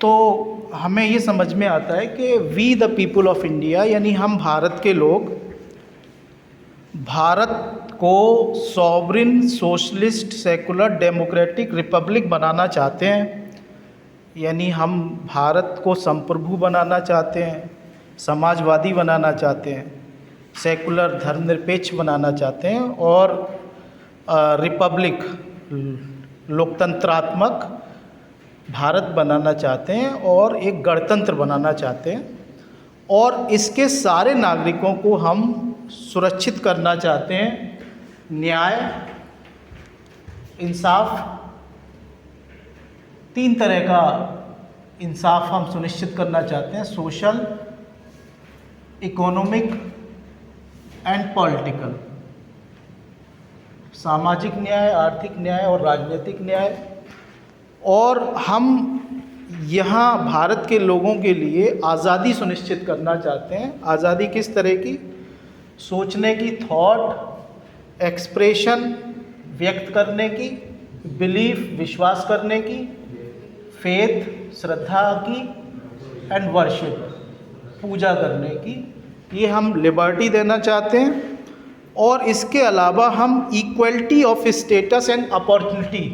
तो हमें ये समझ में आता है कि we the people of India, यानी हम भारत के लोग भारत को sovereign socialist secular democratic republic बनाना चाहते हैं। यानी हम भारत को संप्रभु बनाना चाहते हैं, समाजवादी बनाना चाहते हैं, सेकुलर धर्मनिरपेक्ष बनाना चाहते हैं और रिपब्लिक लोकतंत्रात्मक भारत बनाना चाहते हैं और एक गणतंत्र बनाना चाहते हैं। और इसके सारे नागरिकों को हम सुरक्षित करना चाहते हैं। न्याय, इंसाफ, 3 तरह का इंसाफ हम सुनिश्चित करना चाहते हैं: सोशल, इकोनॉमिक एंड पॉलिटिकल। सामाजिक न्याय, आर्थिक न्याय और राजनीतिक न्याय। और हम यहाँ भारत के लोगों के लिए आज़ादी सुनिश्चित करना चाहते हैं। आज़ादी किस तरह की? सोचने की, थॉट एक्सप्रेशन व्यक्त करने की, बिलीफ विश्वास करने की, फेथ श्रद्धा की, एंड वर्शिप पूजा करने की, ये हम लिबर्टी देना चाहते हैं। और इसके अलावा हम equality of status and opportunity,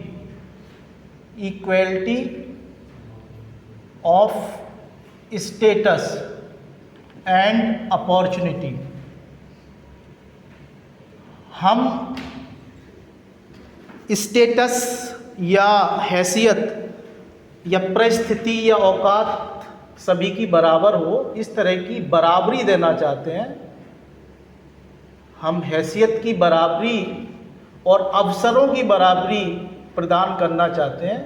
equality of status and opportunity, हम स्टेटस या हैसियत या परिस्थिति या औकात सभी की बराबर हो, इस तरह की बराबरी देना चाहते हैं। हम हैसियत की बराबरी और अवसरों की बराबरी प्रदान करना चाहते हैं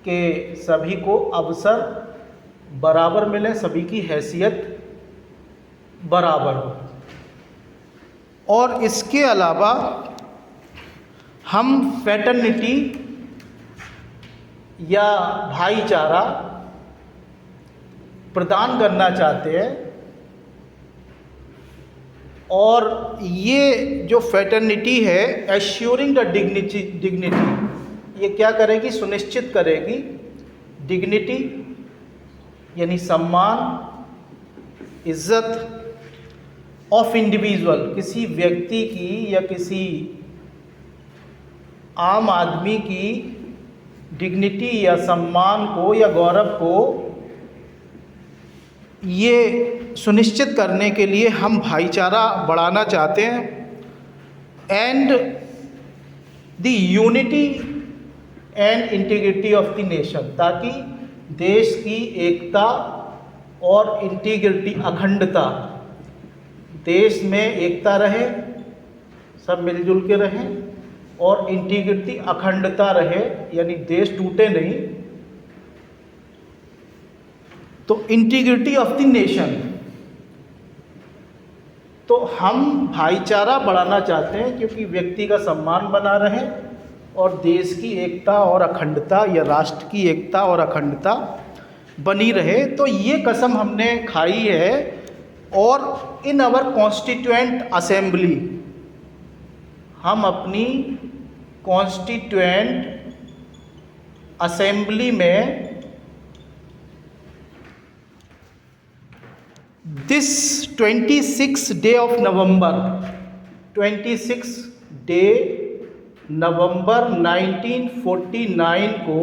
कि सभी को अवसर बराबर मिले, सभी की हैसियत बराबर हो। और इसके अलावा हम फ्रेटर्निटी या भाईचारा प्रदान करना चाहते हैं। और ये जो फ्रेटर्निटी है, एश्योरिंग द डिग्निटी, ये क्या करेगी? सुनिश्चित करेगी डिग्निटी यानी सम्मान, इज्जत ऑफ इंडिविजुअल, किसी व्यक्ति की या किसी आम आदमी की डिग्निटी या सम्मान को या गौरव को ये सुनिश्चित करने के लिए हम भाईचारा बढ़ाना चाहते हैं। And the unity and integrity of the nation, ताकि देश की एकता और इंटीग्रिटी, अखंडता, देश में एकता रहे, सब मिलजुल के रहें, और इंटीग्रिटी अखंडता रहे, यानी देश टूटे नहीं। तो इंटीग्रिटी ऑफ द नेशन, तो हम भाईचारा बढ़ाना चाहते हैं क्योंकि व्यक्ति का सम्मान बना रहे और देश की एकता और अखंडता या राष्ट्र की एकता और अखंडता बनी रहे। तो ये कसम हमने खाई है। और इन आवर कॉन्स्टिट्यूएंट असेंबली, हम अपनी कॉन्स्टिट्यूएंट असेंबली में this 26 day of November, 26 day November 1949 को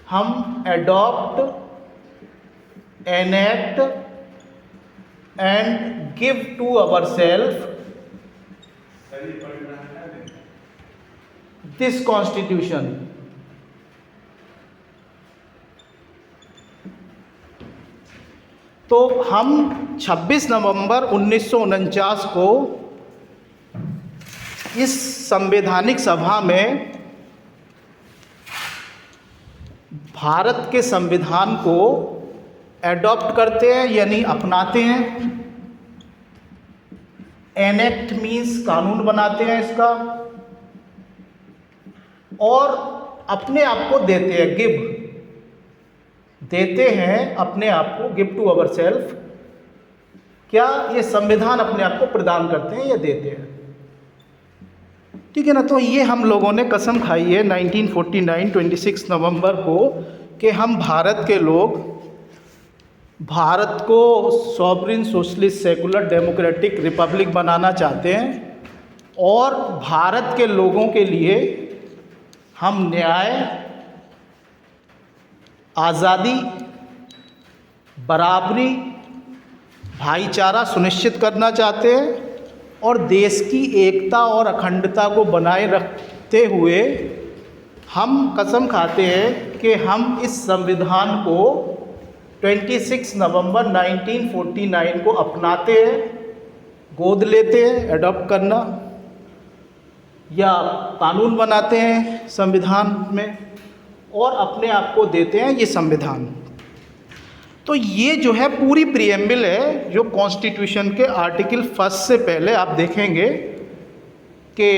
हम adopt, enact and give to our self this constitution. तो हम 26 नवंबर 1949 को इस संवैधानिक सभा में भारत के संविधान को एडॉप्ट करते हैं, यानी अपनाते हैं। एनेक्ट मीन्स कानून बनाते हैं इसका, और अपने आप को देते हैं, गिव देते हैं अपने आप को, गिव टू अवर सेल्फ। क्या ये संविधान अपने आप को प्रदान करते हैं या देते हैं? ठीक है ना। तो ये हम लोगों ने कसम खाई है 1949 26 नवंबर को कि हम भारत के लोग भारत को sovereign socialist secular democratic republic बनाना चाहते हैं और भारत के लोगों के लिए हम न्याय, आज़ादी, बराबरी, भाईचारा सुनिश्चित करना चाहते हैं और देश की एकता और अखंडता को बनाए रखते हुए हम कसम खाते हैं कि हम इस संविधान को 26 नवंबर 1949 को अपनाते हैं, गोद लेते हैं, एडॉप्ट करना या कानून बनाते हैं संविधान में और अपने आप को देते हैं ये संविधान। तो ये जो है पूरी प्रीएम्बल है जो कॉन्स्टिट्यूशन के आर्टिकल 1 से पहले आप देखेंगे कि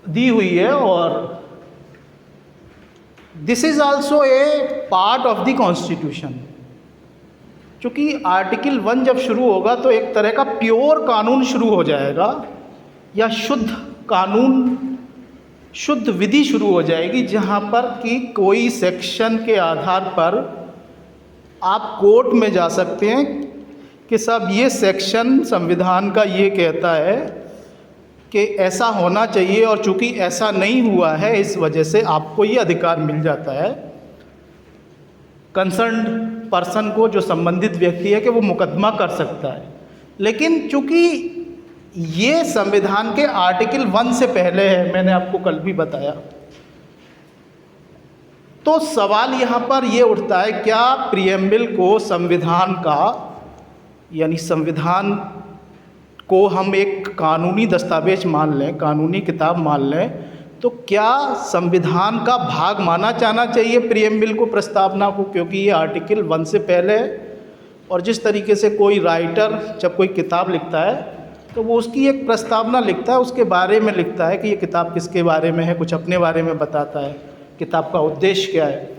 दी हुई है और this is also a part of the constitution. क्योंकि आर्टिकल 1 जब शुरू होगा तो एक तरह का प्योर कानून शुरू हो जाएगा या शुद्ध कानून, शुद्ध विधि शुरू हो जाएगी, जहाँ पर कि कोई सेक्शन के आधार पर आप कोर्ट में जा सकते हैं कि साहब ये सेक्शन संविधान का ये कहता है कि ऐसा होना चाहिए और चूंकि ऐसा नहीं हुआ है इस वजह से आपको ये अधिकार मिल जाता है। कंसर्न्ड पर्सन को, जो संबंधित व्यक्ति है, कि वो मुकदमा कर सकता है। लेकिन चूंकि ये संविधान के आर्टिकल 1 से पहले है, मैंने आपको कल भी बताया, तो सवाल यहाँ पर ये उठता है क्या प्रीएम्बल को संविधान का, यानी संविधान को हम एक कानूनी दस्तावेज मान लें, कानूनी किताब मान लें, तो क्या संविधान का भाग माना जाना चाहिए प्रीएम्बल को, प्रस्तावना को, क्योंकि ये आर्टिकल 1 से पहले है। और जिस तरीके से कोई राइटर जब कोई किताब लिखता है तो वो उसकी एक प्रस्तावना लिखता है, उसके बारे में लिखता है कि ये किताब किसके बारे में है, कुछ अपने बारे में बताता है, किताब का उद्देश्य क्या है।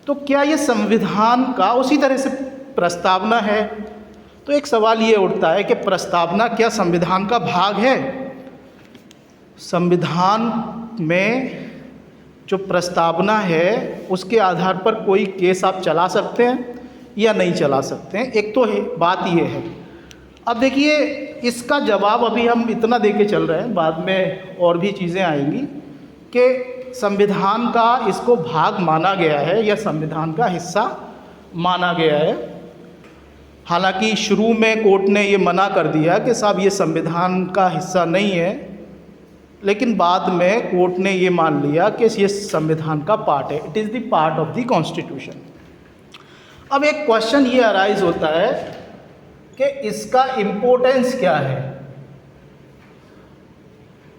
तो क्या ये संविधान का उसी तरह से प्रस्तावना है? तो एक सवाल ये उठता है कि प्रस्तावना क्या संविधान का भाग है? संविधान में जो प्रस्तावना है उसके आधार पर कोई केस आप चला सकते हैं या नहीं चला सकते हैं, एक तो बात ये है। अब देखिए इसका जवाब अभी हम इतना दे के चल रहे हैं, बाद में और भी चीज़ें आएंगी कि संविधान का इसको भाग माना गया है या संविधान का हिस्सा माना गया है। हालांकि शुरू में कोर्ट ने ये मना कर दिया कि साहब ये संविधान का हिस्सा नहीं है, लेकिन बाद में कोर्ट ने ये मान लिया कि ये संविधान का पार्ट है, it is the part of the constitution. अब एक क्वेश्चन ये अराइज होता है कि इसका इम्पोर्टेंस क्या है,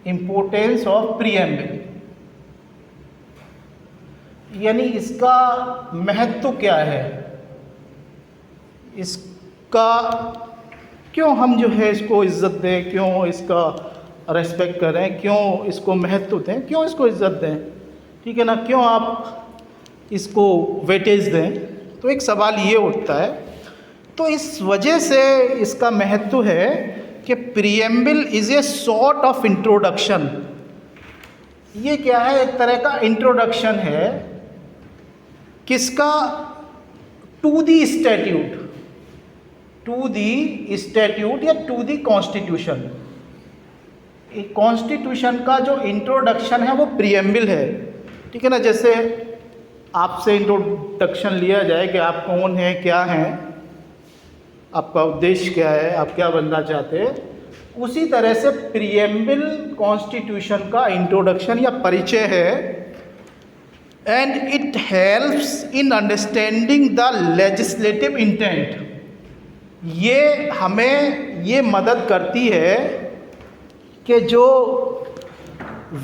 इम्पोर्टेंस ऑफ प्रीएम्बल, यानी इसका महत्व क्या है, इसका क्यों हम जो है इसको इज़्ज़त दें, क्यों इसका रेस्पेक्ट करें, क्यों इसको महत्व दें, क्यों इसको इज़्ज़त दें, ठीक है ना, क्यों आप इसको वेटेज दें। तो एक सवाल ये उठता है। तो इस वजह से इसका महत्व है कि preamble is a sort of introduction. ये क्या है? एक तरह का इंट्रोडक्शन है किसका? To the statute, to the statute या टू दी कॉन्स्टिट्यूशन। कॉन्स्टिट्यूशन का जो इंट्रोडक्शन है वो प्रीएम्बल है, ठीक है ना। जैसे आपसे इंट्रोडक्शन लिया जाए कि आप कौन हैं, क्या हैं, आपका उद्देश्य क्या है, आप क्या बनना चाहते हैं, उसी तरह से प्रीएम्बल कॉन्स्टिट्यूशन का इंट्रोडक्शन या परिचय है। And it helps in understanding the legislative intent. ये हमें ये मदद करती है कि जो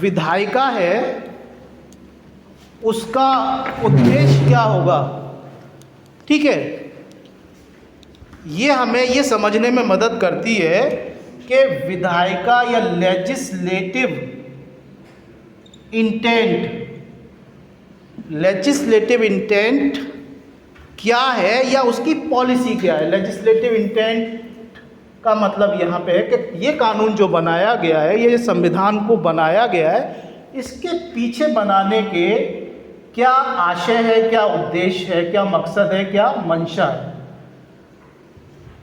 विधायिका है उसका उद्देश्य क्या होगा, ठीक है। ये हमें ये समझने में मदद करती है कि विधायिका या लेजिस्लेटिव इंटेंट क्या है या उसकी पॉलिसी क्या है। लेजिस्लेटिव इंटेंट का मतलब यहाँ पे है कि ये कानून जो बनाया गया है, ये संविधान को बनाया गया है, इसके पीछे बनाने के क्या आशय है, क्या उद्देश्य है, क्या मकसद है, क्या मंशा है,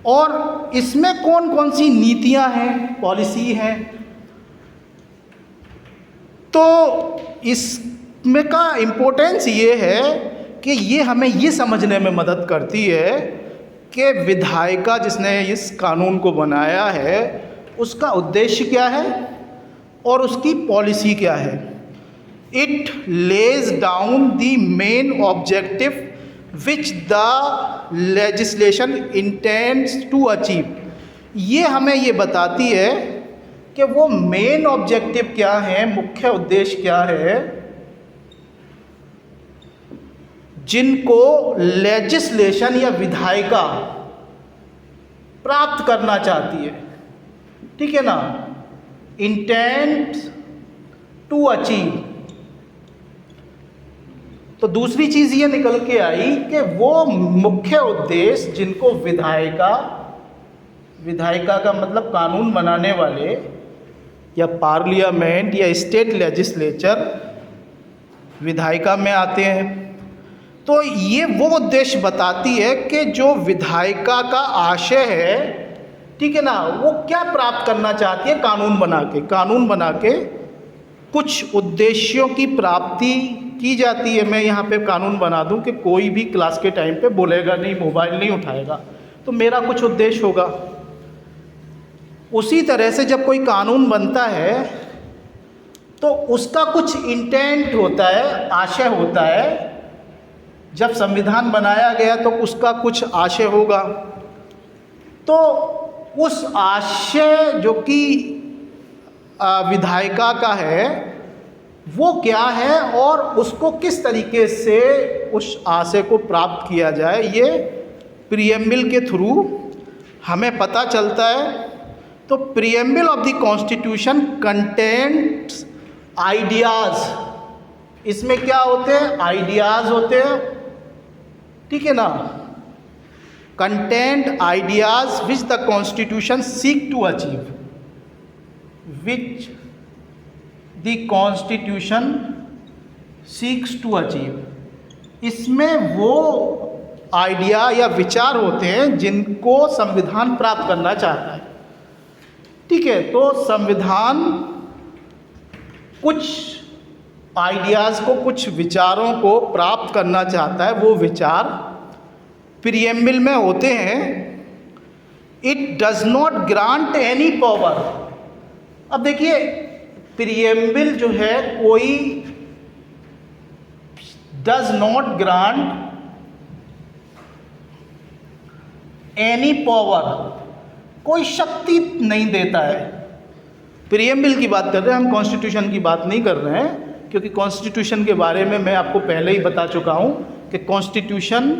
और इसमें कौन कौन सी नीतियां हैं, पॉलिसी हैं। तो इसमें का इम्पोर्टेंस ये है कि ये हमें ये समझने में मदद करती है कि विधायिका जिसने इस कानून को बनाया है उसका उद्देश्य क्या है और उसकी पॉलिसी क्या है। It lays down the main objective which the legislation intends to achieve. ये हमें ये बताती है कि वो मेन ऑब्जेक्टिव क्या है, मुख्य उद्देश्य क्या है जिनको लेजिस्लेशन या विधायिका प्राप्त करना चाहती है। ठीक है ना, इंटेंट टू अचीव। तो दूसरी चीज़ ये निकल के आई कि वो मुख्य उद्देश्य जिनको विधायिका का मतलब कानून बनाने वाले या पार्लियामेंट या स्टेट लेजिस्लेचर विधायिका में आते हैं। तो ये वो उद्देश्य बताती है कि जो विधायिका का आशय है, ठीक है ना, वो क्या प्राप्त करना चाहती है कानून बना के कुछ उद्देश्यों की प्राप्ति की जाती है। मैं यहाँ पे कानून बना दूँ कि कोई भी क्लास के टाइम पे बोलेगा नहीं, मोबाइल नहीं उठाएगा, तो मेरा कुछ उद्देश्य होगा। उसी तरह से जब कोई कानून बनता है तो उसका कुछ इंटेंट होता है, आशय होता है। जब संविधान बनाया गया तो उसका कुछ आशय होगा। तो उस आशय जो कि विधायिका का है वो क्या है और उसको किस तरीके से उस आशय को प्राप्त किया जाए, ये प्रीएम्बल के थ्रू हमें पता चलता है। तो preamble of the constitution contents ideas. इसमें क्या होते हैं, आइडियाज़ होते हैं, ठीक है ना। Content ideas which the constitution seek to achieve, which the constitution seeks to achieve. इसमें वो आइडिया या विचार होते हैं जिनको संविधान प्राप्त करना चाहता है। ठीक है, तो संविधान कुछ आइडियाज़ को, कुछ विचारों को प्राप्त करना चाहता है। वो विचार प्रीएम्बल में होते हैं। It does not grant any power. अब देखिए, प्रीएम्बल जो है कोई does not grant any power, कोई शक्ति नहीं देता है। प्रीएम्बल की बात कर रहे हैं हम, कॉन्स्टिट्यूशन की बात नहीं कर रहे हैं, क्योंकि कॉन्स्टिट्यूशन के बारे में मैं आपको पहले ही बता चुका हूँ कि कॉन्स्टिट्यूशन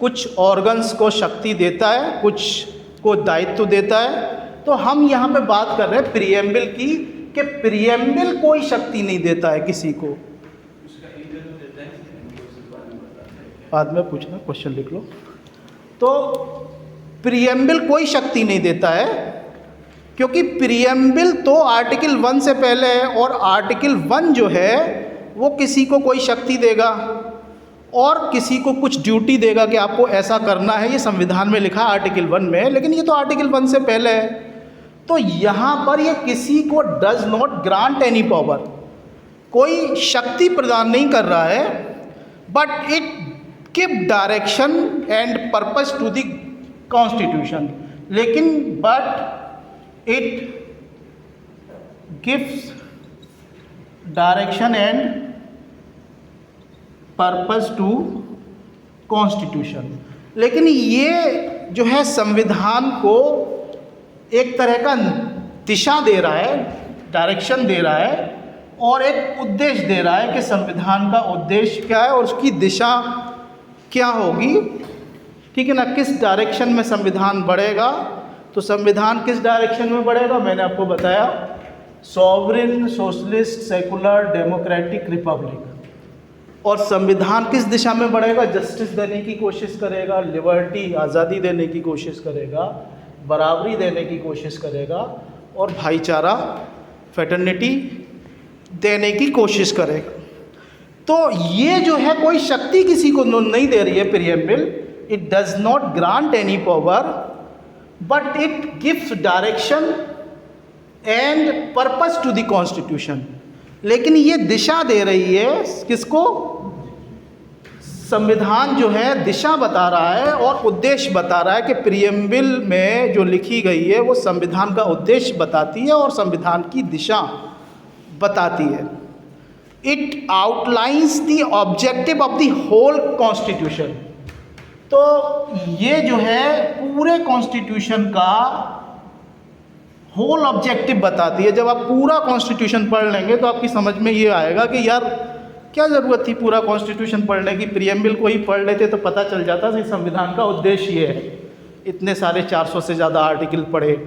कुछ ऑर्गन्स को शक्ति देता है, कुछ को दायित्व देता है। तो हम यहाँ पे बात कर रहे हैं प्रीएम्बल की, कि प्रीएम्बल कोई शक्ति नहीं देता है किसी को। बाद में पूछना, क्वेश्चन लिख लो। तो प्रीएम्बल कोई शक्ति नहीं देता है, क्योंकि प्रीएम्बल तो आर्टिकल 1 से पहले है, और आर्टिकल 1 जो है वो किसी को कोई शक्ति देगा और किसी को कुछ ड्यूटी देगा कि आपको ऐसा करना है। ये संविधान में लिखा है आर्टिकल 1 में, लेकिन ये तो आर्टिकल 1 से पहले है। तो यहाँ पर ये किसी को does not grant any power, कोई शक्ति प्रदान नहीं कर रहा है, but it give direction and purpose to the constitution. लेकिन but it gives direction and purpose to constitution. लेकिन ये जो है संविधान को एक तरह का दिशा दे रहा है, डायरेक्शन दे रहा है, और एक उद्देश्य दे रहा है कि संविधान का उद्देश्य क्या है और उसकी दिशा क्या होगी। ठीक है ना, किस डायरेक्शन में संविधान बढ़ेगा। तो संविधान किस डायरेक्शन में बढ़ेगा, मैंने आपको बताया, sovereign, socialist, secular, democratic, Republic. और संविधान किस दिशा में बढ़ेगा, जस्टिस देने की कोशिश करेगा, लिबर्टी, आज़ादी देने की कोशिश करेगा, बराबरी देने की कोशिश करेगा, और भाईचारा, फ्रेटर्निटी देने की कोशिश करेगा। तो ये जो है कोई शक्ति किसी को नहीं दे रही है preamble, it does not grant any power but it gives direction and purpose to the constitution. लेकिन ये दिशा दे रही है किसको? संविधान जो है दिशा बता रहा है और उद्देश्य बता रहा है कि प्रीएम्बल में जो लिखी गई है वो संविधान का उद्देश्य बताती है और संविधान की दिशा बताती है। It outlines the objective of the whole constitution. तो ये जो है पूरे कॉन्स्टिट्यूशन का होल ऑब्जेक्टिव बताती है। जब आप पूरा कॉन्स्टिट्यूशन पढ़ लेंगे तो आपकी समझ में ये आएगा कि यार क्या ज़रूरत थी पूरा कॉन्स्टिट्यूशन पढ़ने की, प्रीएम्बल को ही पढ़ लेते तो पता चल जाता कि संविधान का उद्देश्य ये है। इतने सारे 400 से ज़्यादा आर्टिकल पढ़े,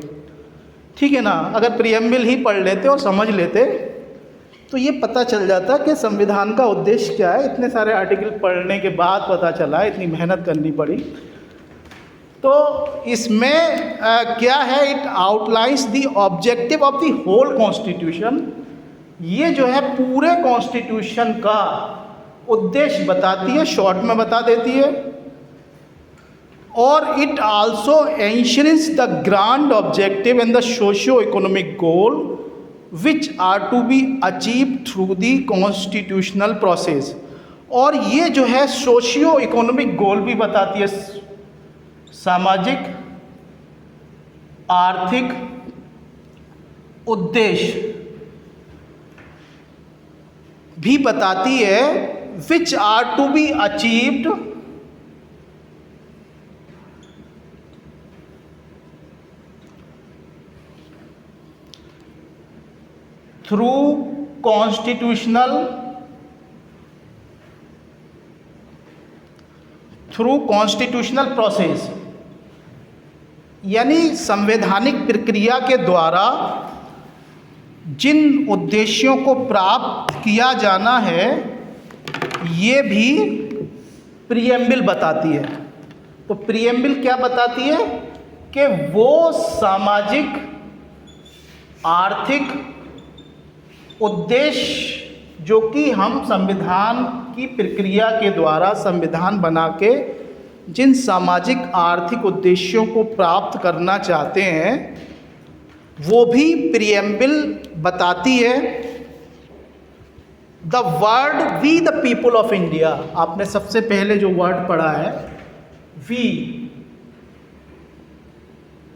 ठीक है ना। अगर प्रीएम्बल ही पढ़ लेते और समझ लेते तो ये पता चल जाता कि संविधान का उद्देश्य क्या है। इतने सारे आर्टिकल पढ़ने के बाद पता चला, इतनी मेहनत करनी पड़ी। तो इसमें क्या है? It outlines the objective of the whole constitution. ये जो है पूरे कॉन्स्टिट्यूशन का उद्देश्य बताती है, शॉर्ट में बता देती है। और it also ensures the grand objective and the socio economic goal which are to be achieved through the constitutional process। और ये जो है सोशियो इकोनॉमिक गोल भी बताती है, सामाजिक आर्थिक उद्देश्य भी बताती है, which are to be achieved through constitutional process. यानी संवैधानिक प्रक्रिया के द्वारा जिन उद्देश्यों को प्राप्त किया जाना है ये भी प्रीएम्बल बताती है। तो प्रीएम्बल क्या बताती है कि वो सामाजिक आर्थिक उद्देश्य जो कि हम संविधान की प्रक्रिया के द्वारा संविधान बना के जिन सामाजिक आर्थिक उद्देश्यों को प्राप्त करना चाहते हैं वो भी प्रीएम्बल बताती है। The word we the people of India, आपने सबसे पहले जो वर्ड पढ़ा है वी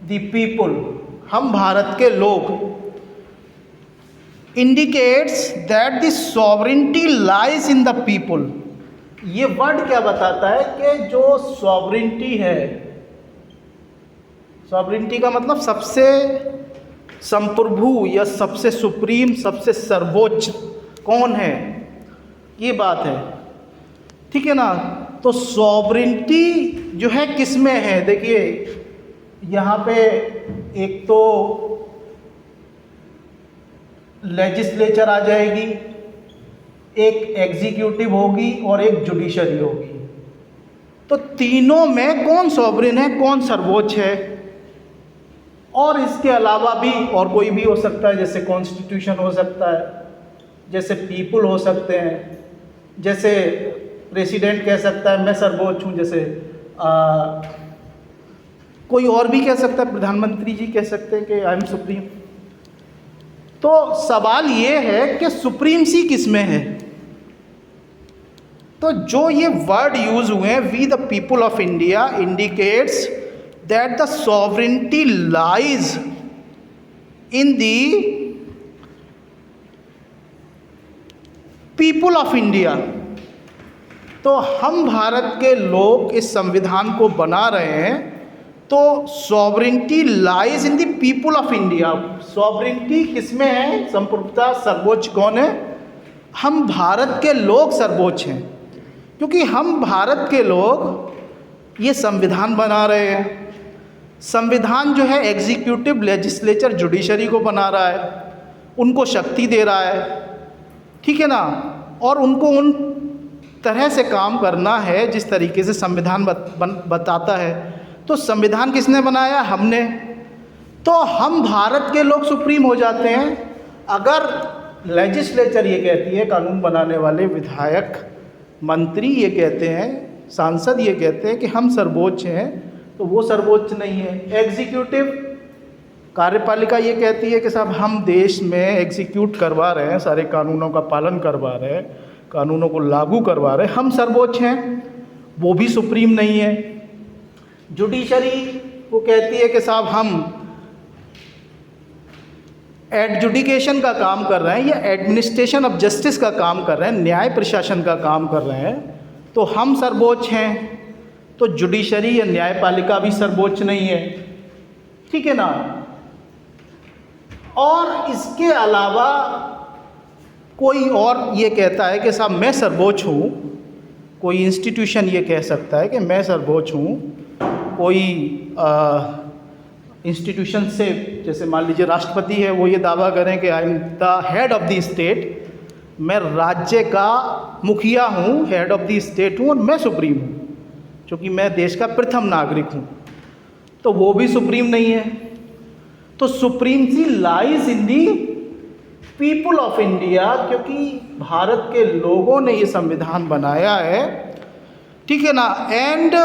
द पीपल, हम भारत के लोग, indicates that the sovereignty lies in the people. ये वर्ड क्या बताता है कि जो सॉवरेनिटी है, सॉवरेनिटी का मतलब सबसे संप्रभु या सबसे सुप्रीम, सबसे सर्वोच्च कौन है, ये बात है, ठीक है ना। तो सॉवरेनिटी जो है किस में है? देखिए यहाँ पे एक तो लेजिस्लेचर आ जाएगी, एक एग्जीक्यूटिव होगी और एक जुडिशरी होगी। तो तीनों में कौन सॉवरेन है, कौन सर्वोच्च है? और इसके अलावा भी और कोई भी हो सकता है, जैसे कॉन्स्टिट्यूशन हो सकता है, जैसे पीपल हो सकते हैं, जैसे प्रेसिडेंट कह सकता है मैं सर्वोच्च हूँ, जैसे कोई और भी कह सकता है, प्रधानमंत्री जी कह सकते हैं कि आई एम सुप्रीम। तो सवाल ये है कि सुप्रीमसी किस में है? तो जो ये वर्ड यूज हुए हैं we the people of India indicates that the sovereignty lies in the people of India. तो हम भारत के लोग इस संविधान को बना रहे हैं, तो sovereignty lies in the people of India. Sovereignty किसमें है? संप्रभुता, सर्वोच्च कौन है? हम भारत के लोग सर्वोच्च हैं, क्योंकि हम भारत के लोग ये संविधान बना रहे हैं। संविधान जो है एग्जीक्यूटिव, लेजिस्लेचर, जुडिशरी को बना रहा है, उनको शक्ति दे रहा है, ठीक है ना। और उनको उन तरह से काम करना है जिस तरीके से संविधान बताता है। तो संविधान किसने बनाया? हमने। तो हम भारत के लोग सुप्रीम हो जाते हैं। अगर लेजिस्लेचर ये कहती है, कानून बनाने वाले विधायक, मंत्री ये कहते हैं, सांसद ये कहते हैं कि हम सर्वोच्च हैं, तो वो सर्वोच्च नहीं है। एग्जीक्यूटिव, कार्यपालिका ये कहती है कि साहब हम देश में एग्जीक्यूट करवा रहे हैं, सारे कानूनों का पालन करवा रहे हैं, कानूनों को लागू करवा रहे हैं, हम सर्वोच्च हैं, वो भी सुप्रीम नहीं है। जुडिशरी वो कहती है कि साहब हम एडजुडिकेशन का काम कर रहे हैं या एडमिनिस्ट्रेशन ऑफ जस्टिस का काम कर रहे हैं, न्याय प्रशासन का काम कर रहे हैं, तो हम सर्वोच्च हैं। तो जुडिशरी या न्यायपालिका भी सर्वोच्च नहीं है, ठीक है ना। और इसके अलावा कोई और ये कहता है कि साहब मैं सर्वोच्च हूँ, कोई इंस्टीट्यूशन ये कह सकता है कि मैं सर्वोच्च हूँ, कोई इंस्टीट्यूशन से, जैसे मान लीजिए राष्ट्रपति है, वो ये दावा करें कि I am the head of the state, मैं राज्य का मुखिया हूँ, हेड ऑफ द स्टेट हूँ और मैं सुप्रीम हूँ क्योंकि मैं देश का प्रथम नागरिक हूँ, तो वो भी सुप्रीम नहीं है। तो supremacy lies in the people of India, क्योंकि भारत के लोगों ने ये संविधान बनाया है, ठीक है ना, एंड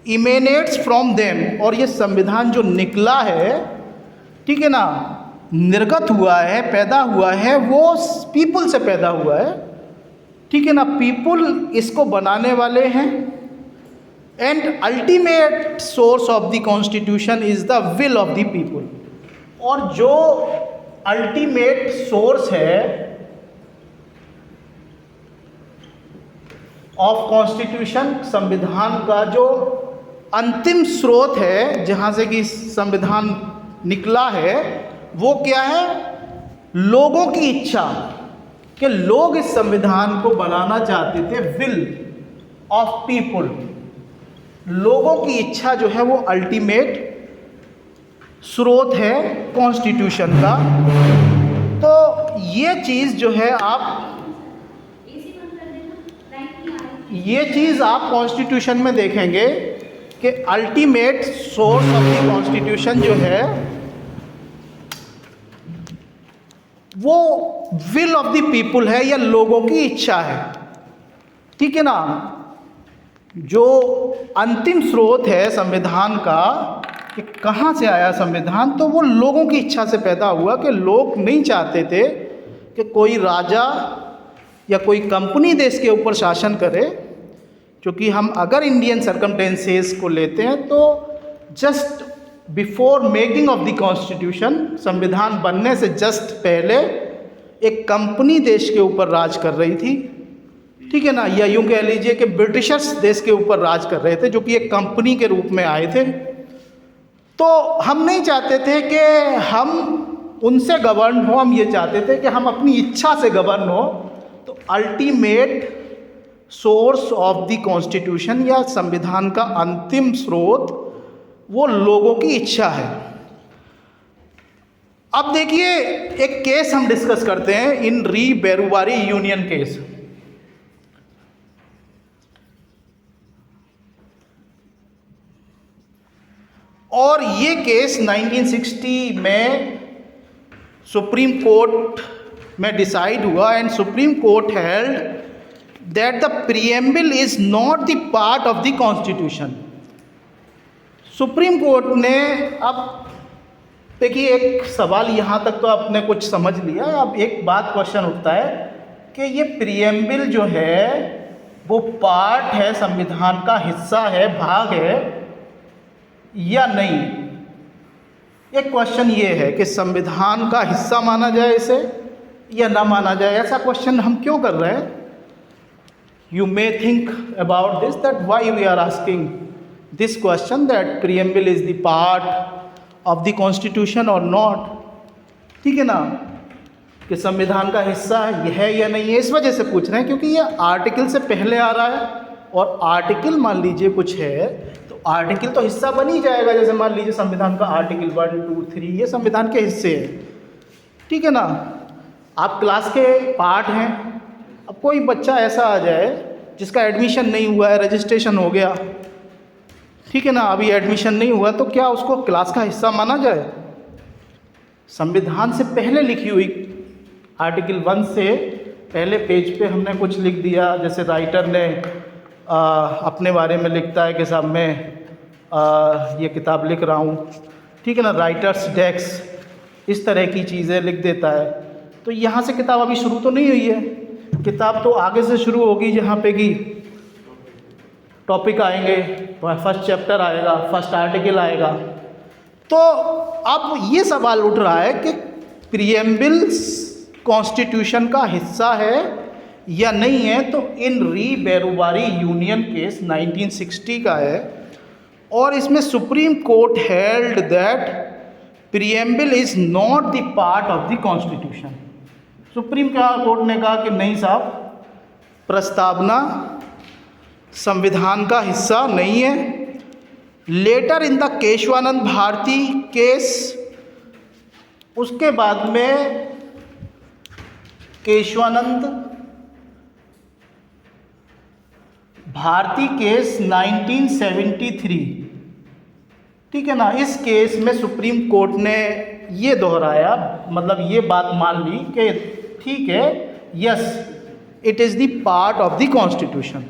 इमेनेट्स फ्रॉम देम, और ये संविधान जो निकला है, ठीक है ना, निर्गत हुआ है, पैदा हुआ है, वो पीपल से पैदा हुआ है, ठीक है ना। पीपल इसको बनाने वाले हैं, and ultimate source of the constitution is the will of the people. और जो अल्टीमेट सोर्स है ऑफ कॉन्स्टिट्यूशन, संविधान का जो अंतिम स्रोत है जहाँ से कि संविधान निकला है, वो क्या है? लोगों की इच्छा, कि लोग इस संविधान को बनाना चाहते थे, विल ऑफ पीपल, लोगों की इच्छा जो है वो अल्टीमेट स्रोत है कॉन्स्टिट्यूशन का। तो ये चीज़ जो है ये चीज़ आप कॉन्स्टिट्यूशन में देखेंगे कि ultimate source of the constitution जो है वो विल ऑफ द पीपल है या लोगों की इच्छा है, ठीक है ना। जो अंतिम स्रोत है संविधान का कि कहाँ से आया संविधान, तो वो लोगों की इच्छा से पैदा हुआ कि लोग नहीं चाहते थे कि कोई राजा या कोई कंपनी देश के ऊपर शासन करे। क्योंकि हम अगर इंडियन सर्कमटेंसेस को लेते हैं तो just before making of the constitution, संविधान बनने से जस्ट पहले एक कंपनी देश के ऊपर राज कर रही थी, ठीक है ना, या यूँ कह लीजिए कि ब्रिटिशर्स देश के ऊपर राज कर रहे थे, जो कि एक कंपनी के रूप में आए थे। तो हम नहीं चाहते थे कि हम उनसे गवर्न हो, हम ये चाहते थे कि हम अपनी इच्छा से गवर्न हो। तो ultimate source of the constitution या संविधान का अंतिम स्रोत वो लोगों की इच्छा है। अब देखिए एक केस हम डिस्कस करते हैं, इन री बेरुवारी यूनियन केस। और ये केस 1960 में सुप्रीम कोर्ट में डिसाइड हुआ, and supreme court held that the preamble is not the part of the constitution. Supreme court ने, अब देखिए एक सवाल यहाँ तक तो आपने कुछ समझ लिया, अब एक बात क्वेश्चन उठता है कि ये प्रीएम्बल जो है वो पार्ट है, संविधान का हिस्सा है, भाग है या नहीं। एक क्वेश्चन ये है कि संविधान का हिस्सा माना जाए इसे या ना माना जाए। ऐसा क्वेश्चन हम क्यों कर रहे हैं? You may think about this, that why we are asking this question, that preamble is the part of the constitution और नॉट, ठीक है ना, कि संविधान का हिस्सा है या नहीं है। इस वजह से पूछ रहे हैं क्योंकि ये आर्टिकल से पहले आ रहा है, और आर्टिकल मान लीजिए कुछ है तो आर्टिकल तो हिस्सा बन ही जाएगा। जैसे मान लीजिए संविधान का आर्टिकल 1, 2, 3 ये संविधान के हिस्से हैं, ठीक है ना। आप क्लास के पार्ट हैं। अब कोई बच्चा ऐसा आ जाए जिसका एडमिशन नहीं हुआ है, रजिस्ट्रेशन हो गया, ठीक है ना, अभी एडमिशन नहीं हुआ, तो क्या उसको क्लास का हिस्सा माना जाए? संविधान से पहले लिखी हुई आर्टिकल 1 से पहले पेज पे हमने कुछ लिख दिया, जैसे राइटर ने अपने बारे में लिखता है कि साहब मैं ये किताब लिख रहा हूँ, ठीक है ना, राइटर्स डेस्क, इस तरह की चीज़ें लिख देता है। तो यहाँ से किताब अभी शुरू तो नहीं हुई है, किताब तो आगे से शुरू होगी, जहाँ पे कि टॉपिक आएंगे, फर्स्ट चैप्टर आएगा, फर्स्ट आर्टिकल आएगा। तो अब ये सवाल उठ रहा है कि प्रीएम्बल्स कॉन्स्टिट्यूशन का हिस्सा है या नहीं है। तो इन री बेरुबारी यूनियन केस 1960 का है, और इसमें supreme court held that preamble is not the part of the constitution. Supreme court ने कहा कि नहीं साहब, प्रस्तावना संविधान का हिस्सा नहीं है। Later in the Kesavananda Bharati case, उसके बाद में केशवानंद भारती केस 1973, ठीक है ना, इस केस में सुप्रीम कोर्ट ने ये दोहराया, मतलब ये बात मान ली कि ठीक है, yes it is the part of the constitution.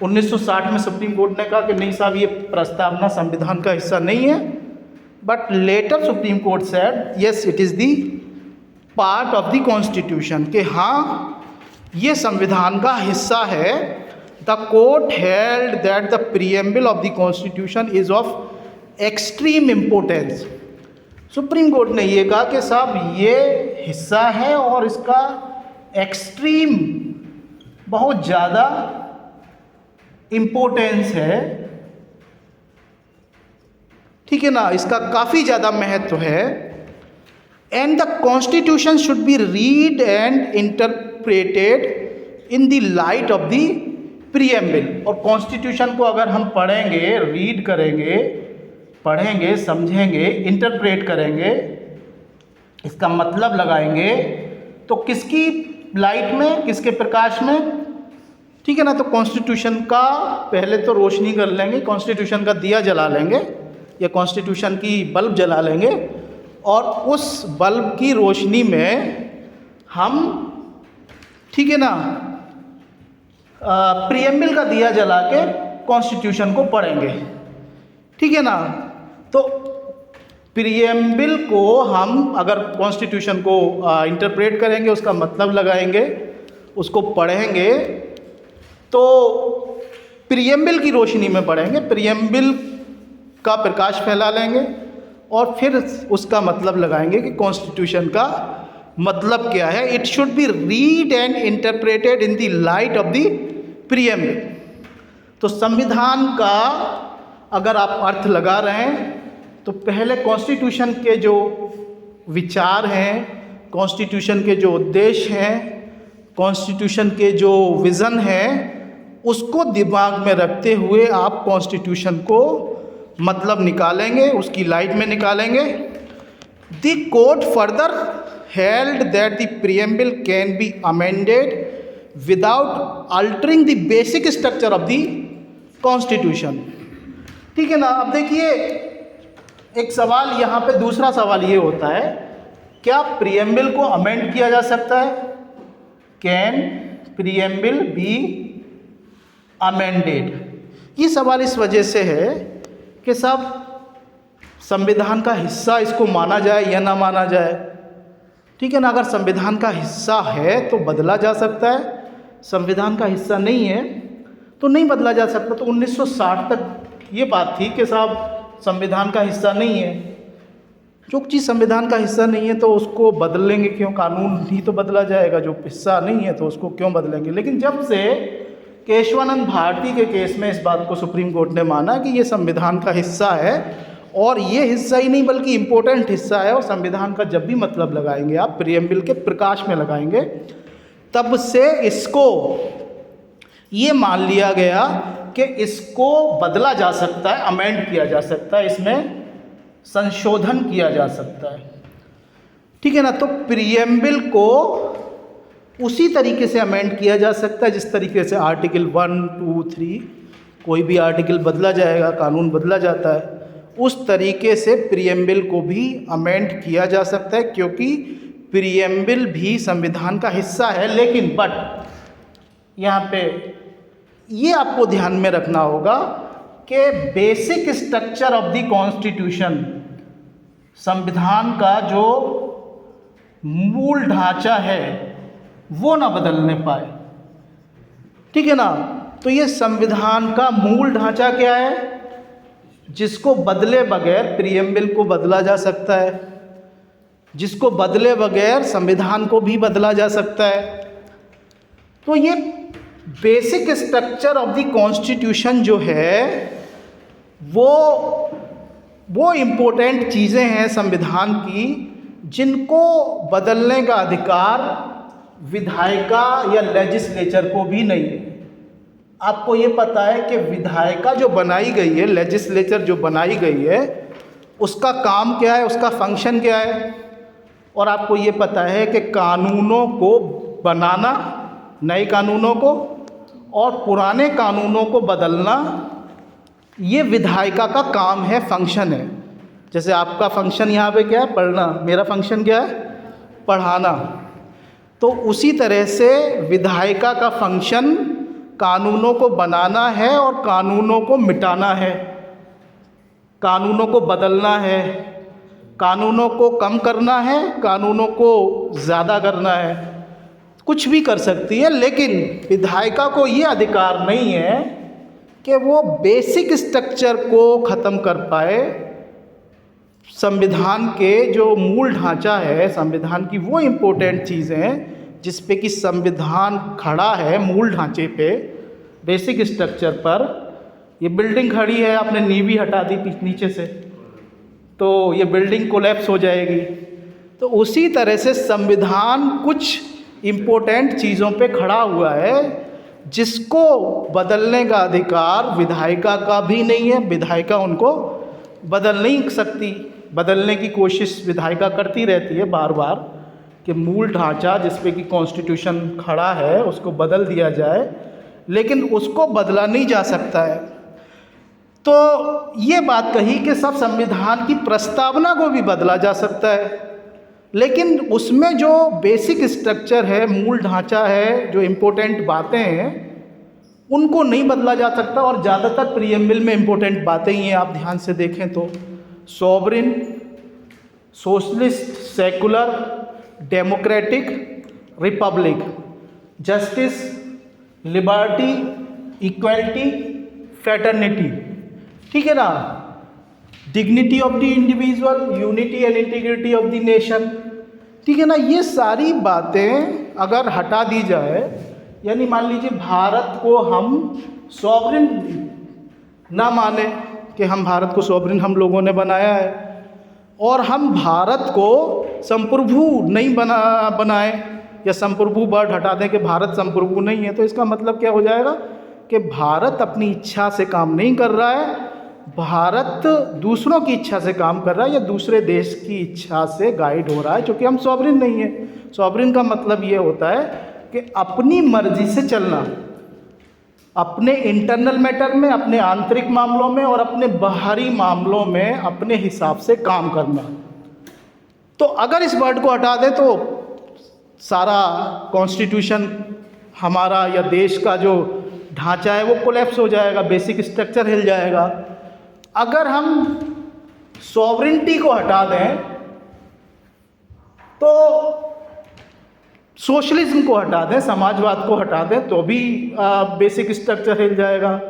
1960 में सुप्रीम कोर्ट ने कहा कि नहीं साहब, ये प्रस्तावना संविधान का हिस्सा नहीं है, but later supreme court said yes it is the part of the constitution, कि हाँ ये संविधान का हिस्सा है। The court held that the preamble of the constitution is of extreme importance. Supreme court ने ये कहा कि साहब ये हिस्सा है और इसका एक्सट्रीम, बहुत ज़्यादा इम्पोर्टेंस है, ठीक है ना, इसका काफ़ी ज़्यादा महत्व है। And the constitution should B read and interpreted in the light of the preamble. और कॉन्स्टिट्यूशन को अगर हम पढ़ेंगे, रीड करेंगे, पढ़ेंगे, समझेंगे, इंटरप्रेट करेंगे, इसका मतलब लगाएंगे, तो किसकी लाइट में, किसके प्रकाश में, ठीक है ना। तो कॉन्स्टिट्यूशन का पहले तो रोशनी कर लेंगे, कॉन्स्टिट्यूशन का दिया जला लेंगे या कॉन्स्टिट्यूशन की बल्ब जला लेंगे, और उस बल्ब की रोशनी में हम, ठीक है ना, प्रीएम्बल का दिया जला के कॉन्स्टिट्यूशन को पढ़ेंगे, ठीक है ना। तो प्रीएम्बल को हम अगर कॉन्स्टिट्यूशन को इंटरप्रेट करेंगे, उसका मतलब लगाएंगे, उसको पढ़ेंगे, तो प्रीएम्बल की रोशनी में पढ़ेंगे, प्रीएम्बल का प्रकाश फैला लेंगे, और फिर उसका मतलब लगाएंगे कि कॉन्स्टिट्यूशन का मतलब क्या है। It should be read and interpreted in the light of the preamble. तो संविधान का अगर आप अर्थ लगा रहे हैं, तो पहले कॉन्स्टिट्यूशन के जो विचार हैं, कॉन्स्टिट्यूशन के जो उद्देश्य हैं, कॉन्स्टिट्यूशन के जो विज़न है, उसको दिमाग में रखते हुए आप कॉन्स्टिट्यूशन को मतलब निकालेंगे, उसकी लाइट में निकालेंगे। The court further held that the preamble can be amended without altering the basic structure of the constitution, ठीक है ना। अब देखिए, एक सवाल यहाँ पे, दूसरा सवाल ये होता है, क्या प्रीएम्बल को अमेंड किया जा सकता है? Can preamble be amended? ये सवाल इस वजह से है कि साहब संविधान का हिस्सा इसको माना जाए या ना माना जाए, ठीक है ना। अगर संविधान का हिस्सा है तो बदला जा सकता है, संविधान का हिस्सा नहीं है तो नहीं बदला जा सकता। तो 1960 तक ये बात थी कि साहब संविधान का हिस्सा नहीं है, जो चीज़ संविधान का हिस्सा नहीं है तो उसको बदलेंगे क्यों, कानून ही तो बदला जाएगा, जो हिस्सा नहीं है तो उसको क्यों बदलेंगे। लेकिन जब से केशवानंद भारती के केस में इस बात को सुप्रीम कोर्ट ने माना कि ये संविधान का हिस्सा है, और ये हिस्सा ही नहीं बल्कि इम्पोर्टेंट हिस्सा है, और संविधान का जब भी मतलब लगाएंगे आप प्रीएम्बल के प्रकाश में लगाएंगे, तब से इसको ये मान लिया गया कि इसको बदला जा सकता है, अमेंड किया जा सकता है, इसमें संशोधन किया जा सकता है, ठीक है ना। तो प्रीएम्बल को उसी तरीके से अमेंड किया जा सकता है जिस तरीके से आर्टिकल 1, 2, 3 कोई भी आर्टिकल बदला जाएगा, कानून बदला जाता है, उस तरीके से प्रीएम्बल को भी अमेंड किया जा सकता है, क्योंकि प्रीएम्बल भी संविधान का हिस्सा है, लेकिन बट यहाँ पे ये आपको ध्यान में रखना होगा कि basic structure of the constitution, संविधान का जो मूल ढांचा है वो ना बदलने पाए। ठीक है ना। तो ये संविधान का मूल ढांचा क्या है, जिसको बदले बगैर प्रीएम्बल को बदला जा सकता है, जिसको बदले बगैर संविधान को भी बदला जा सकता है। तो ये basic structure of the constitution जो है वो इम्पोर्टेंट चीज़ें हैं संविधान की, जिनको बदलने का अधिकार विधायिका या लेजिस्लेचर को भी नहीं है। आपको ये पता है कि विधायिका जो बनाई गई है, लेजिस्लेचर जो बनाई गई है, उसका काम क्या है, उसका फंक्शन क्या है। और आपको ये पता है कि कानूनों को बनाना, नए कानूनों को, और पुराने कानूनों को बदलना, ये विधायिका का काम है, फंक्शन है। जैसे आपका फंक्शन यहाँ पे क्या है, पढ़ना, मेरा फंक्शन क्या है, पढ़ाना। तो उसी तरह से विधायिका का फंक्शन कानूनों को बनाना है और कानूनों को मिटाना है, कानूनों को बदलना है, कानूनों को कम करना है, कानूनों को ज़्यादा करना है, कुछ भी कर सकती है। लेकिन विधायिका को ये अधिकार नहीं है कि वो बेसिक स्ट्रक्चर को ख़त्म कर पाए। संविधान के जो मूल ढांचा है, संविधान की वो इम्पोर्टेंट चीज़ें हैं जिस पे कि संविधान खड़ा है, मूल ढांचे पे, बेसिक स्ट्रक्चर पर। ये बिल्डिंग खड़ी है, आपने नींव हटा दी नीचे से, तो ये बिल्डिंग कोलैप्स हो जाएगी। तो उसी तरह से संविधान कुछ इम्पोर्टेंट चीज़ों पे खड़ा हुआ है, जिसको बदलने का अधिकार विधायिका का भी नहीं है। विधायिका उनको बदल नहीं सकती, बदलने की कोशिश विधायिका करती रहती है बार बार कि मूल ढांचा जिस पे कि कॉन्स्टिट्यूशन खड़ा है उसको बदल दिया जाए, लेकिन उसको बदला नहीं जा सकता है। तो ये बात कही कि सब संविधान की प्रस्तावना को भी बदला जा सकता है, लेकिन उसमें जो बेसिक स्ट्रक्चर है, मूल ढांचा है, जो इम्पोर्टेंट बातें हैं, उनको नहीं बदला जा सकता। और ज़्यादातर प्रीएम्बल में इम्पोर्टेंट बातें ही हैं, आप ध्यान से देखें तो sovereign, socialist, secular, democratic, Republic, justice, liberty, equality, fraternity, ठीक है ना, dignity of the individual, unity and integrity of the nation, ठीक है ना। ये सारी बातें अगर हटा दी जाए, यानी मान लीजिए भारत को हम सॉवरिन ना माने कि हम भारत को सॉवरिन हम लोगों ने बनाया है, और हम भारत को संप्रभु नहीं बनाए, या संप्रभु वर्ड हटा दें कि भारत संप्रभु नहीं है, तो इसका मतलब क्या हो जाएगा कि भारत अपनी इच्छा से काम नहीं कर रहा है, भारत दूसरों की इच्छा से काम कर रहा है, या दूसरे देश की इच्छा से गाइड हो रहा है, क्योंकि हम सॉवरिन नहीं है। सॉवरिन का मतलब ये होता है कि अपनी मर्जी से चलना, अपने इंटरनल मैटर में, अपने आंतरिक मामलों में और अपने बाहरी मामलों में अपने हिसाब से काम करना। तो अगर इस वर्ड को हटा दें तो सारा कॉन्स्टिट्यूशन हमारा या देश का जो ढांचा है वो कोलैप्स हो जाएगा, बेसिक स्ट्रक्चर हिल जाएगा। अगर हम सॉवरिनिटी को हटा दें तो सोशलिज्म को हटा दें, समाजवाद को हटा दें, तो भी बेसिक स्ट्रक्चर हिल जाएगा।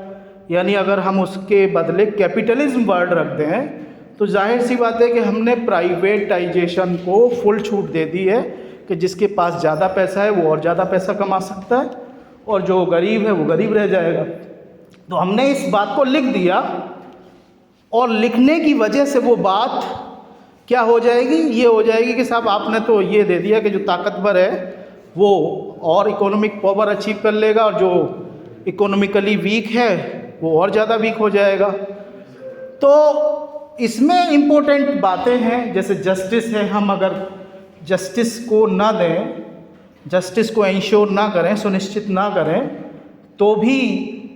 यानी अगर हम उसके बदले कैपिटलिज्म वर्ड रख दें तो जाहिर सी बात है कि हमने प्राइवेटाइजेशन को फुल छूट दे दी है कि जिसके पास ज़्यादा पैसा है वो और ज़्यादा पैसा कमा सकता है, और जो गरीब है वो गरीब रह जाएगा। तो हमने इस बात को लिख दिया, और लिखने की वजह से वो बात क्या हो जाएगी, ये हो जाएगी कि साहब आपने तो ये दे दिया कि जो ताकतवर है वो और इकोनॉमिक पावर अचीव कर लेगा, और जो इकोनॉमिकली वीक है वो और ज़्यादा वीक हो जाएगा। तो इसमें इम्पोर्टेंट बातें हैं, जैसे जस्टिस है, हम अगर जस्टिस को ना दें, जस्टिस को इंश्योर ना करें, सुनिश्चित ना करें, तो भी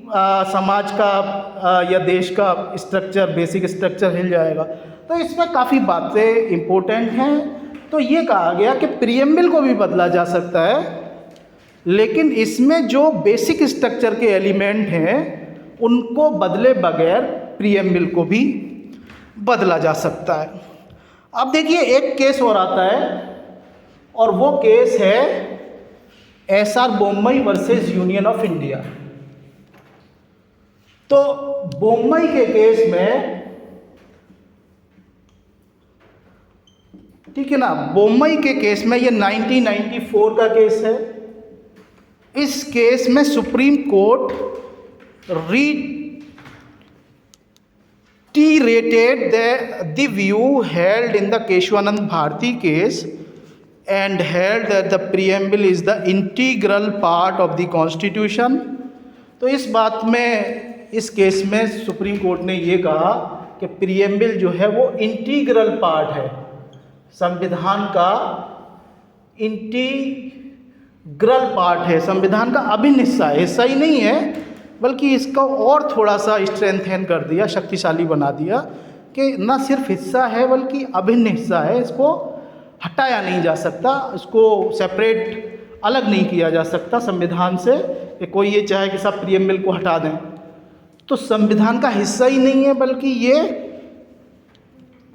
समाज का या देश का स्ट्रक्चर, बेसिक स्ट्रक्चर हिल जाएगा। तो इसमें काफ़ी बातें इम्पोर्टेंट हैं, तो ये कहा गया कि प्रीएम्बल को भी बदला जा सकता है, लेकिन इसमें जो बेसिक स्ट्रक्चर के एलिमेंट हैं उनको बदले बगैर प्रीएम्बल को भी बदला जा सकता है। अब देखिए एक केस और आता है, और वो केस है SR Bommai versus union of India. तो बोम्मई के केस में, ठीक है ना, बोम्मई के केस में ये 1994 का केस है। इस केस में supreme court reiterated the view held in the Keshwanand Bharati case and held that the preamble is the integral part of the constitution। तो इस बात में, इस केस में सुप्रीम कोर्ट ने ये कहा कि प्रीएम्बल जो है वो इंटीग्रल पार्ट है, संविधान का इंटीग्रल पार्ट है, संविधान का अभिन्न हिस्सा है। हिस्सा ही नहीं है बल्कि इसको और थोड़ा सा स्ट्रेंथन कर दिया, शक्तिशाली बना दिया कि न सिर्फ हिस्सा है बल्कि अभिन्न हिस्सा है, इसको हटाया नहीं जा सकता, इसको सेपरेट अलग नहीं किया जा सकता संविधान से कि कोई ये चाहे कि सब प्रीएम्बल को हटा दें। तो संविधान का हिस्सा ही नहीं है बल्कि ये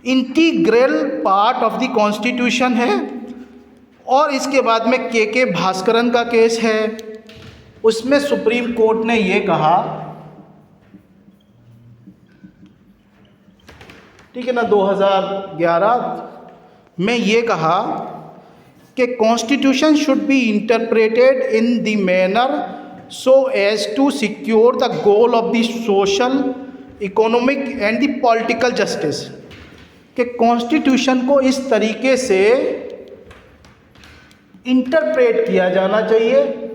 integral part of the constitution है। और इसके बाद में के भास्करन का केस है, उसमें सुप्रीम कोर्ट ने ये कहा, ठीक है ना, 2011 में ये कहा कि constitution should be interpreted in the manner so as to secure the goal of the social, economic and the political justice. कि कॉन्स्टिट्यूशन को इस तरीके से इंटरप्रेट किया जाना चाहिए,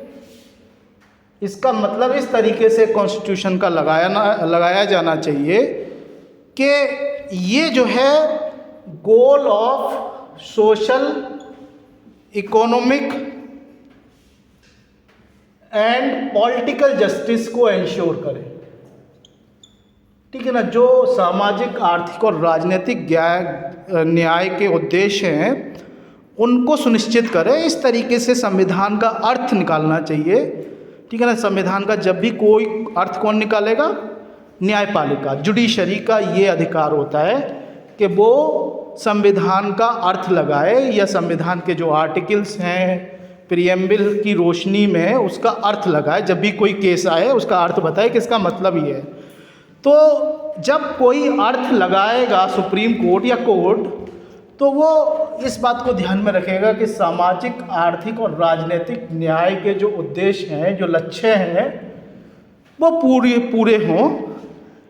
इसका मतलब इस तरीके से कॉन्स्टिट्यूशन का लगाया जाना चाहिए कि ये जो है goal of social, economic and political justice को एंश्योर करे, ठीक है ना। जो सामाजिक, आर्थिक और राजनीतिक न्याय के उद्देश्य हैं उनको सुनिश्चित करे। इस तरीके से संविधान का अर्थ निकालना चाहिए, ठीक है ना। संविधान का जब भी कोई अर्थ कौन निकालेगा? न्यायपालिका, जुडिशरी का ये अधिकार होता है कि वो संविधान का अर्थ लगाए या संविधान के जो आर्टिकल्स हैं प्रीएम्बल की रोशनी में उसका अर्थ लगाए। जब भी कोई केस आए उसका अर्थ बताए कि इसका मतलब ये है। तो जब कोई अर्थ लगाएगा सुप्रीम कोर्ट या कोर्ट, तो वो इस बात को ध्यान में रखेगा कि सामाजिक, आर्थिक और राजनीतिक न्याय के जो उद्देश्य हैं, जो लक्ष्य हैं, वो पूरे हों,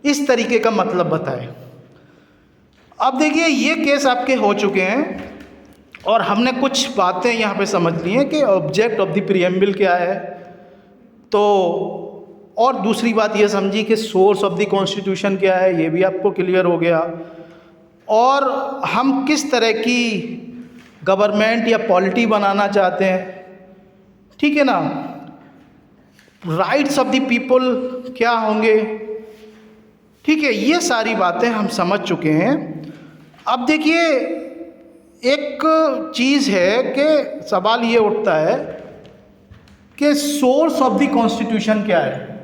इस तरीके का मतलब बताए। अब देखिए ये केस आपके हो चुके हैं और हमने कुछ बातें यहाँ पे समझ ली हैं कि ऑब्जेक्ट ऑफ द प्रीएम्बल क्या है। तो और दूसरी बात ये समझी कि सोर्स ऑफ द कॉन्स्टिट्यूशन क्या है, ये भी आपको क्लियर हो गया। और हम किस तरह की गवर्नमेंट या पॉलिटी बनाना चाहते हैं, ठीक है ना। राइट्स ऑफ द पीपल क्या होंगे, ठीक है। ये सारी बातें हम समझ चुके हैं। अब देखिए एक चीज़ है कि सवाल ये उठता है कि सोर्स ऑफ द कॉन्स्टिट्यूशन क्या है।